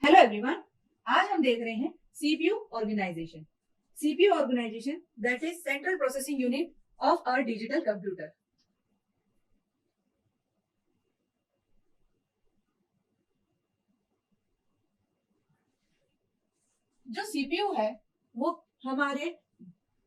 Hello everyone, आज हम देख रहे हैं CPU organisation. CPU organisation that is central processing unit of our digital computer. जो सीपीयू है वो हमारे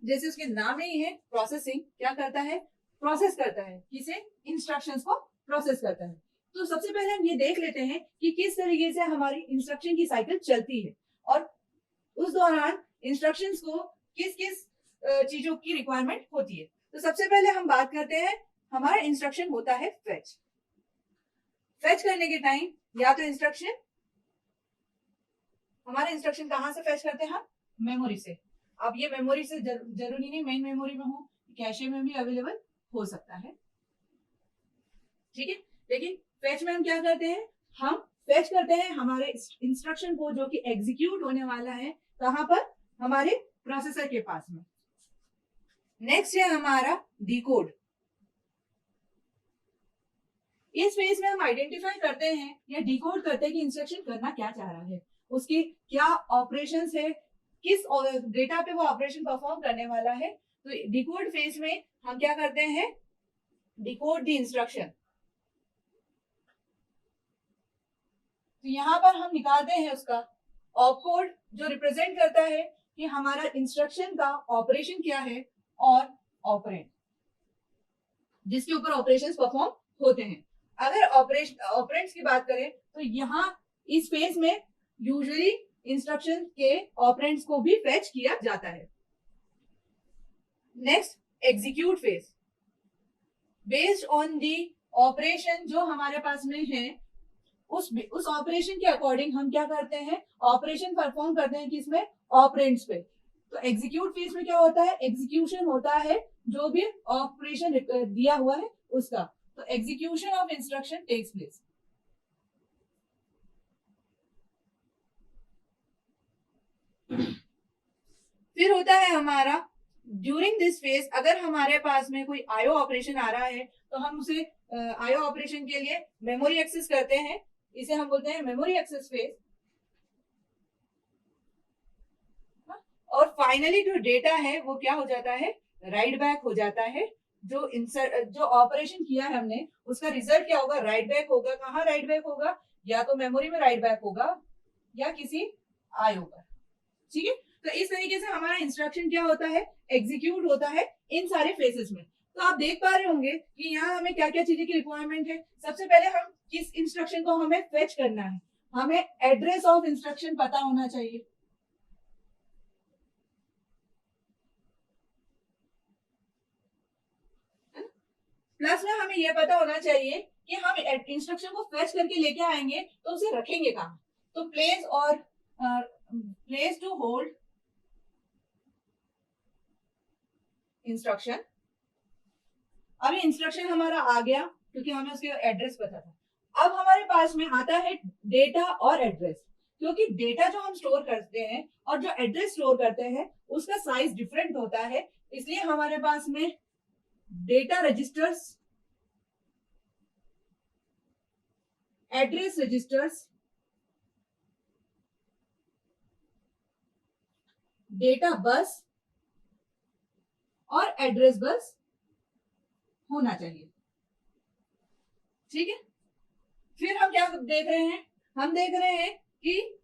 जैसे उसके नाम में ही है प्रोसेसिंग, क्या करता है? प्रोसेस करता है। किसे? इंस्ट्रक्शंस को प्रोसेस करता है। तो सबसे पहले हम ये देख लेते हैं कि किस तरीके से हमारी इंस्ट्रक्शन की साइकिल चलती है और उस दौरान इंस्ट्रक्शंस को किस किस चीजों की रिक्वायरमेंट होती है। तो सबसे पहले हम बात करते हैं, हमारा इंस्ट्रक्शन होता है फेच। फेच करने के टाइम या तो हमारे इंस्ट्रक्शन कहाँ से फेच करते हैं? हम मेमोरी से। अब ये मेमोरी से जरूरी नहीं मेन मेमोरी में हो, कैशे में भी अवेलेबल हो सकता है, ठीक है। लेकिन फेच में हम क्या करते हैं? हम फेच करते हैं हमारे इंस्ट्रक्शन को जो कि एग्जीक्यूट होने वाला है, कहां पर? हमारे प्रोसेसर के पास में। नेक्स्ट है हमारा डिकोड। इस फेज में हम आइडेंटिफाई करते हैं या डिकोड करते हैं कि इंस्ट्रक्शन करना क्या चाह रहा है, उसकी क्या ऑपरेशंस है, किस डेटा पे वो ऑपरेशन परफॉर्म करने वाला है। तो डिकोड फेज में हम क्या करते हैं? Decode the instruction. तो यहाँ पर हम निकालते हैं उसका ऑपकोड, जो रिप्रेजेंट करता है कि हमारा इंस्ट्रक्शन का ऑपरेशन क्या है, और ऑपरेंड जिसके ऊपर ऑपरेशंस परफॉर्म होते हैं। अगर ऑपरेंड्स की बात करें तो यहाँ इस फेज में यूजुअली इंस्ट्रक्शन के ऑपरेंड्स को भी फेच किया जाता है। Next, execute phase. Based on the operation जो हमारे पास में है, उस ऑपरेशन के अकॉर्डिंग हम क्या करते हैं? ऑपरेशन परफॉर्म करते हैं किसमें? ऑपरेंड्स पे। तो एग्जीक्यूट फेज में क्या होता है? एग्जीक्यूशन होता है जो भी ऑपरेशन दिया हुआ है उसका। तो execution of instruction takes place. फिर होता है हमारा ड्यूरिंग दिस फेज, अगर हमारे पास में कोई आईओ ऑपरेशन आ रहा है तो हम उसे आईओ ऑपरेशन के लिए मेमोरी एक्सेस करते हैं, इसे हम बोलते हैं मेमोरी एक्सेस फेज। और फाइनली जो डेटा है वो क्या हो जाता है? राइट बैक हो जाता है। जो ऑपरेशन किया है हमने उसका रिजल्ट क्या होगा? राइट बैक होगा। कहाँ राइट बैक होगा? या तो मेमोरी में राइट बैक होगा या किसी आईओ पर, ठीक है। तो इस तरीके से हमारा इंस्ट्रक्शन क्या होता है? एग्जीक्यूट होता है इन सारे फेसेस में। तो आप देख पा रहे होंगे कि यहाँ हमें क्या क्या चीजें की रिक्वायरमेंट है। सबसे पहले हम किस इंस्ट्रक्शन को हमें फेच करना है, हमें एड्रेस ऑफ इंस्ट्रक्शन पता होना चाहिए। प्लस में हमें यह पता होना चाहिए कि हम इंस्ट्रक्शन को फेच करके लेके आएंगे तो उसे रखेंगे कहाँ। तो प्लेस और प्लेस टू होल्ड इंस्ट्रक्शन। अभी इंस्ट्रक्शन हमारा आ गया क्योंकि हमें उसके एड्रेस पता था। अब हमारे पास में आता है डेटा और एड्रेस, क्योंकि डेटा जो हम स्टोर करते हैं और जो एड्रेस स्टोर करते हैं उसका साइज डिफरेंट होता है, इसलिए हमारे पास में data registers, address registers, data bus और एड्रेस बस होना चाहिए, ठीक है। फिर हम क्या देख रहे हैं? हम देख रहे हैं कि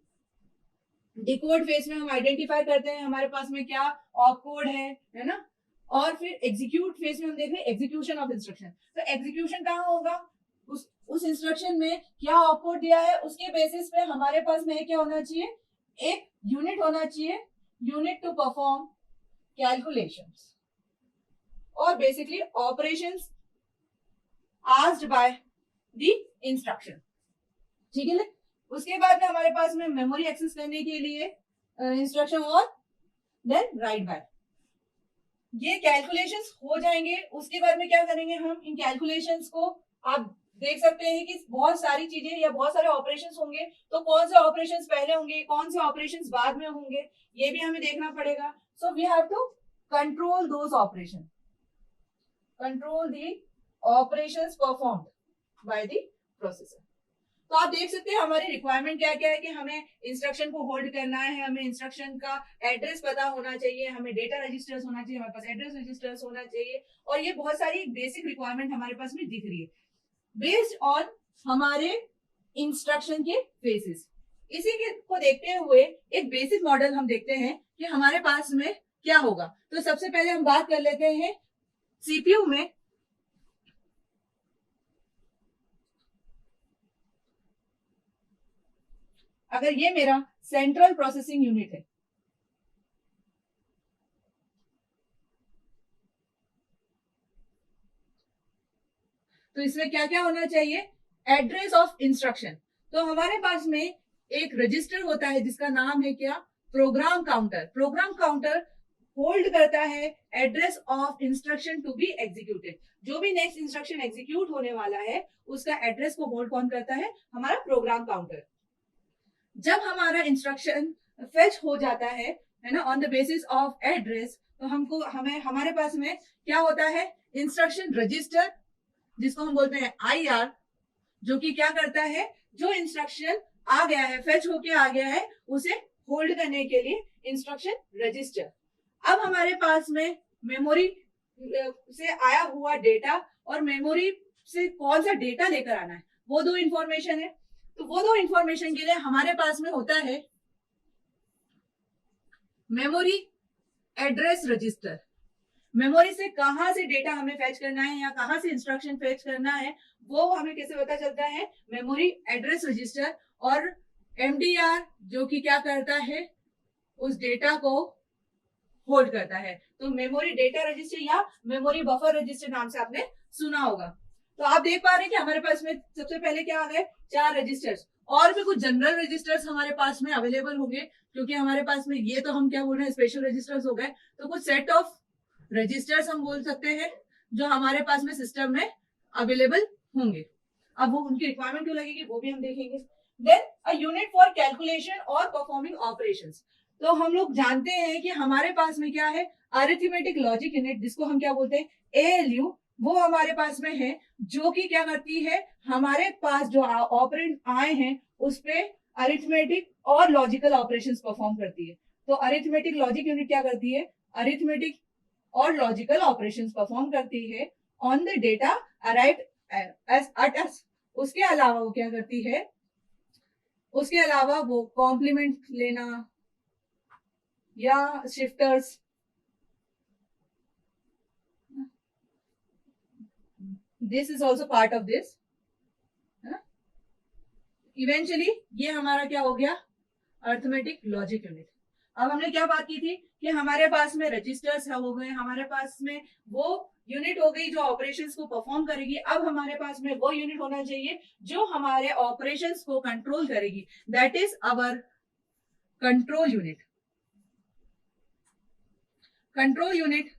डिकोड फेज में हम आइडेंटिफाई करते हैं हमारे पास में क्या ऑप कोड है ना। और फिर एग्जीक्यूट फेज में हम देख रहे हैं एग्जीक्यूशन ऑफ इंस्ट्रक्शन। तो एग्जीक्यूशन कहाँ होगा? उस इंस्ट्रक्शन में क्या ऑप कोड दिया है उसके बेसिस पे हमारे पास में क्या होना चाहिए? एक यूनिट होना चाहिए, यूनिट टू परफॉर्म कैलकुलेशंस और basically operations asked by the instruction, ठीक है। उसके बाद में हमारे पास में मेमोरी एक्सेस करने के लिए इंस्ट्रक्शन और देन राइट बैक। ये कैलकुलेशंस हो जाएंगे। उसके बाद में क्या करेंगे? हम इन कैलकुलेशंस को, आप देख सकते हैं कि बहुत सारी चीजें या बहुत सारे ऑपरेशंस होंगे, तो कौन से ऑपरेशंस पहले होंगे, कौन से ऑपरेशंस बाद में होंगे, ये भी हमें देखना पड़ेगा। So we have to control those operation, control the operations performed by the processor. तो आप देख सकते हैं हमारी रिक्वायरमेंट क्या क्या है कि हमें इंस्ट्रक्शन को होल्ड करना है, हमें इंस्ट्रक्शन का एड्रेस पता होना चाहिए, हमें डेटा रजिस्टर्स होना चाहिए, हमारे पास एड्रेस रजिस्टर्स होना चाहिए, और ये बहुत सारी बेसिक रिक्वायरमेंट हमारे पास में दिख रही है बेस्ड ऑन हमारे इंस्ट्रक्शन के फेसेस। इसी के को देखते हुए एक बेसिक मॉडल हम देखते हैं कि हमारे पास में क्या होगा। तो सबसे पहले हम बात कर लेते हैं सीपीयू में। अगर ये मेरा सेंट्रल प्रोसेसिंग यूनिट है, तो इसमें क्या क्या होना चाहिए? Address of instruction. तो हमारे पास में एक रजिस्टर होता है जिसका नाम है क्या? Program counter. Program counter hold करता है address of instruction to be executed. जो भी नेक्स्ट इंस्ट्रक्शन एग्जीक्यूट होने वाला है उसका एड्रेस को होल्ड कौन करता है? हमारा प्रोग्राम काउंटर। जब हमारा इंस्ट्रक्शन फेच हो जाता है ना, on the basis of address, तो हमें हमारे पास में क्या होता है? इंस्ट्रक्शन रजिस्टर, जिसको हम बोलते हैं IR, जो कि क्या करता है? जो इंस्ट्रक्शन आ गया है, फेच होके आ गया है, उसे होल्ड करने के लिए इंस्ट्रक्शन रजिस्टर। अब हमारे पास में मेमोरी से आया हुआ डेटा और मेमोरी से कौन सा डेटा लेकर आना है, वो दो इंफॉर्मेशन है। तो वो दो इंफॉर्मेशन के लिए हमारे पास में होता है मेमोरी एड्रेस रजिस्टर। मेमोरी से कहां से डेटा हमें फेच करना है या कहां से इंस्ट्रक्शन फेच करना है, वो हमें कैसे पता चलता है? Memory address register. और MDR जो कि क्या करता है? उस डेटा को होल्ड करता है। तो मेमोरी डेटा रजिस्टर या मेमोरी बफर रजिस्टर नाम से आपने सुना होगा। तो आप देख पा रहे हैं कि हमारे पास में सबसे पहले क्या आ गए? 4 रजिस्टर्स। और भी कुछ जनरल रजिस्टर्स हमारे पास में अवेलेबल होंगे, क्योंकि हमारे पास में ये तो हम क्या बोल रहे हैं, स्पेशल रजिस्टर्स हो गए। तो कुछ सेट ऑफ रजिस्टर्स हम बोल सकते हैं जो हमारे पास में सिस्टम में अवेलेबल होंगे। अब वो उनकी रिक्वायरमेंट क्यों लगेगी वो भी हम देखेंगे। Then a unit for calculation और परफॉर्मिंग ऑपरेशंस। तो हम लोग जानते हैं कि हमारे पास में क्या है? अरिथमेटिक लॉजिक यूनिट, जिसको हम क्या बोलते हैं? ALU। वो हमारे पास में है, जो कि क्या करती है? हमारे पास जो ऑपरेंड आए हैं उस पे अरिथमेटिक और लॉजिकल ऑपरेशंस परफॉर्म करती है। तो अरिथमेटिक लॉजिक यूनिट क्या करती है? अरिथमेटिक और लॉजिकल ऑपरेशंस परफॉर्म करती है on the data arrived at us. उसके अलावा वो क्या करती है? उसके अलावा वो कॉम्प्लीमेंट लेना या shifters, this is also part of this. Eventually ये हमारा क्या हो गया? Arithmetic logic unit. अब हमने क्या बात की थी कि हमारे पास में रजिस्टर्स हो गए, हमारे पास में वो यूनिट हो गई जो ऑपरेशंस को परफॉर्म करेगी। अब हमारे पास में वो यूनिट होना चाहिए जो हमारे ऑपरेशंस को कंट्रोल करेगी, that is our control unit. Control unit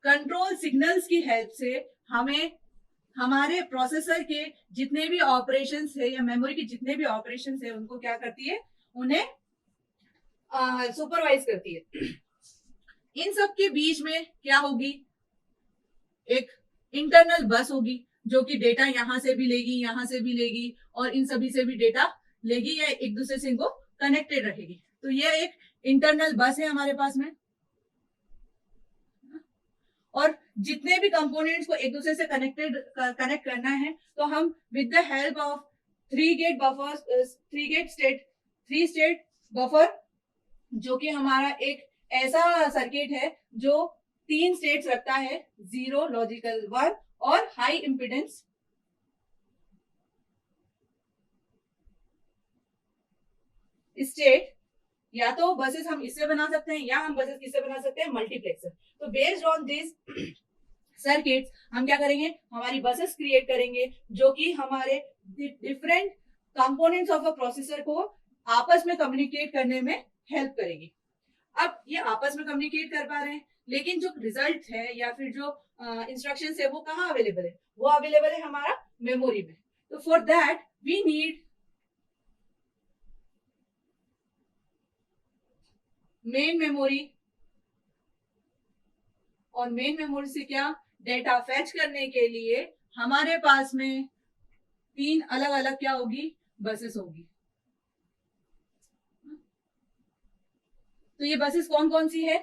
control signals की हेल्प से हमें हमारे प्रोसेसर के जितने भी ऑपरेशंस है या मेमोरी के जितने भी ऑपरेशंस है उनको क्या करती है? उन्हें सुपरवाइज करती है। इन सब के बीच में क्या होगी? एक इंटरनल बस होगी जो कि डेटा यहां से भी लेगी, यहां से भी लेगी, और इन सभी से भी डेटा लेगी या एक दूसरे से इनको कनेक्टेड रखेगी। तो ये एक इंटरनल बस है हमारे पास में। और जितने भी कंपोनेंट्स को एक दूसरे से कनेक्ट करना है, तो हम with the help of 3 gate buffer, 3 state buffer, जो कि हमारा एक ऐसा सर्किट है जो 3 स्टेट्स रखता है, 0, लॉजिकल 1 और हाई इंपिडेंस स्टेट। या तो बसेस हम इससे बना सकते हैं या हम बसेस किससे बना सकते हैं? मल्टीप्लेक्सर। तो बेस्ड ऑन दिस सर्किट्स हम क्या करेंगे? हमारी बसेस क्रिएट करेंगे जो कि हमारे different components of a processor को आपस में कम्युनिकेट करने में हेल्प करेगी। अब ये आपस में कम्युनिकेट कर पा रहे हैं, लेकिन जो रिजल्ट है या फिर जो इंस्ट्रक्शंस है वो कहाँ अवेलेबल है? वो अवेलेबल है हमारा मेमोरी में। तो for that we need main memory, और मेन मेमोरी से क्या? डेटा फेच करने के लिए हमारे पास में 3 अलग अलग क्या होगी, बसेस होगी। तो ये बसेस कौन कौन सी है?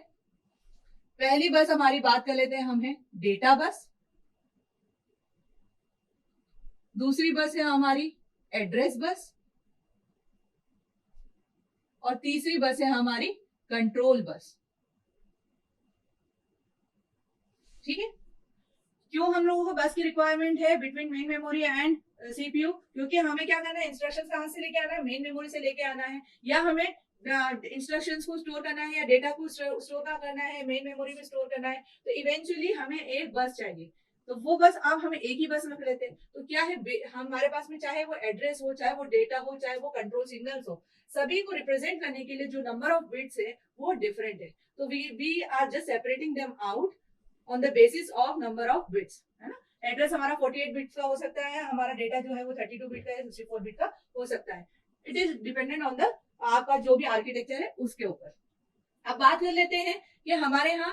पहली बस हमारी बात कर लेते हैं हम, है डेटा बस। दूसरी बस है हमारी एड्रेस बस। और तीसरी बस है हमारी कंट्रोल बस। ठीक है। क्यों हम लोगों को बस की रिक्वायरमेंट है between main memory and CPU? क्योंकि हमें क्या करना है, इंस्ट्रक्शंस कहां से लेके आना है, मेन मेमोरी से लेके आना है, या हमें इंस्ट्रक्शंस को स्टोर करना है या डेटा को स्टोर करना है, मेन मेमोरी में स्टोर करना है। तो इवेंचुअली हमें एक बस चाहिए। तो वो बस अब हमें एक ही बस रख लेते हैं। तो क्या है, हमारे पास में चाहे वो एड्रेस हो, चाहे वो डेटा हो, चाहे वो कंट्रोल सिग्नल्स हो, सभी को रिप्रेजेंट करने के लिए जो नंबर ऑफ बिट्स है वो डिफरेंट है। तो we are just separating them out on the basis of number of bits, है ना। एड्रेस हमारा 48 बिट्स का हो सकता है, हमारा डेटा जो है वो 32 बिट का है, 64 बिट का हो सकता है। It is dependent on the आपका जो भी आर्किटेक्चर है उसके ऊपर। अब बात कर लेते हैं कि हमारे यहाँ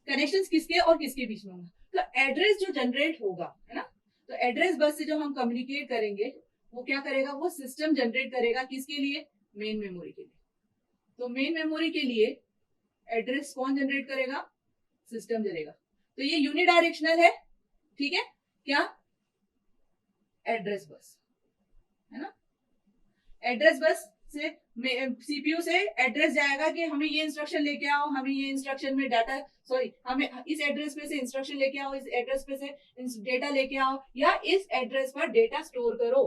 कनेक्शंस किसके और किसके बीच में होगा। तो एड्रेस जो जनरेट होगा, है ना, तो एड्रेस बस से जो हम कम्युनिकेट करेंगे वो क्या करेगा, वो सिस्टम जनरेट करेगा किसके लिए, मेन मेमोरी के लिए। तो मेन मेमोरी के लिए एड्रेस कौन जनरेट करेगा, सिस्टम करेगा। तो ये यूनिडायरेक्शनल है, ठीक है, क्या, एड्रेस बस, है ना। एड्रेस बस से सीपीयू से एड्रेस जाएगा कि हमें ये इंस्ट्रक्शन लेके आओ, हमें ये इंस्ट्रक्शन में डाटा, सॉरी, हमें इस एड्रेस पे से इंस्ट्रक्शन लेके आओ, इस एड्रेस पे से डेटा लेके आओ, या इस एड्रेस पर डेटा स्टोर करो।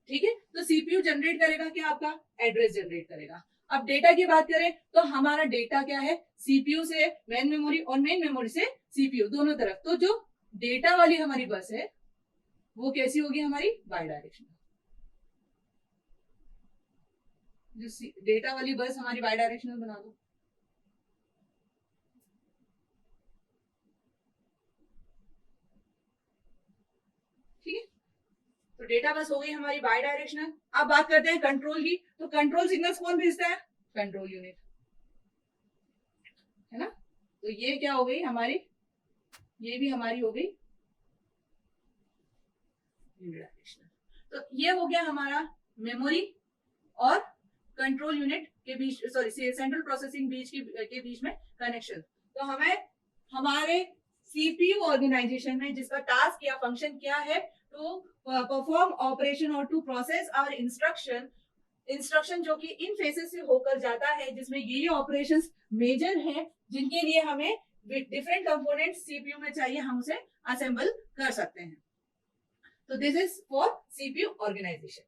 ठीक है। तो सीपीयू जनरेट करेगा क्या, आपका एड्रेस जनरेट करेगा। अब डेटा की बात करें तो हमारा डेटा क्या है, सीपीयू से मेन मेमोरी और मेन मेमोरी से सीपीयू दोनों तरफ। तो जो डेटा वाली हमारी बस है वो कैसी होगी, हमारी बाई डायरेक्शनल। जो डेटा वाली बस हमारी बाई डायरेक्शनल बना दो। ठीक है। तो डेटा बस हो गई हमारी बाई डायरेक्शनल। अब बात करते हैं कंट्रोल की। तो कंट्रोल सिग्नल्स कौन भेजता है, कंट्रोल यूनिट, है ना। तो ये क्या हो गई हमारी, ये भी हमारी हो गई यूनिडायरेक्शनल। तो ये हो गया हमारा मेमोरी और कंट्रोल यूनिट के बीच, सॉरी सेंट्रल प्रोसेसिंग बीच के बीच में कनेक्शन। तो हमें हमारे सीपीयू ऑर्गेनाइजेशन में जिसका टास्क या फंक्शन क्या है, टू परफॉर्म ऑपरेशन और टू प्रोसेस आवर इंस्ट्रक्शन जो कि इन फेसेस से होकर जाता है, जिसमें ये ऑपरेशंस मेजर हैं, जिनके लिए हमें डिफरेंट कंपोनेंट सीपीयू में चाहिए, हम उसे असेंबल कर सकते हैं। तो this is for CPU organisation.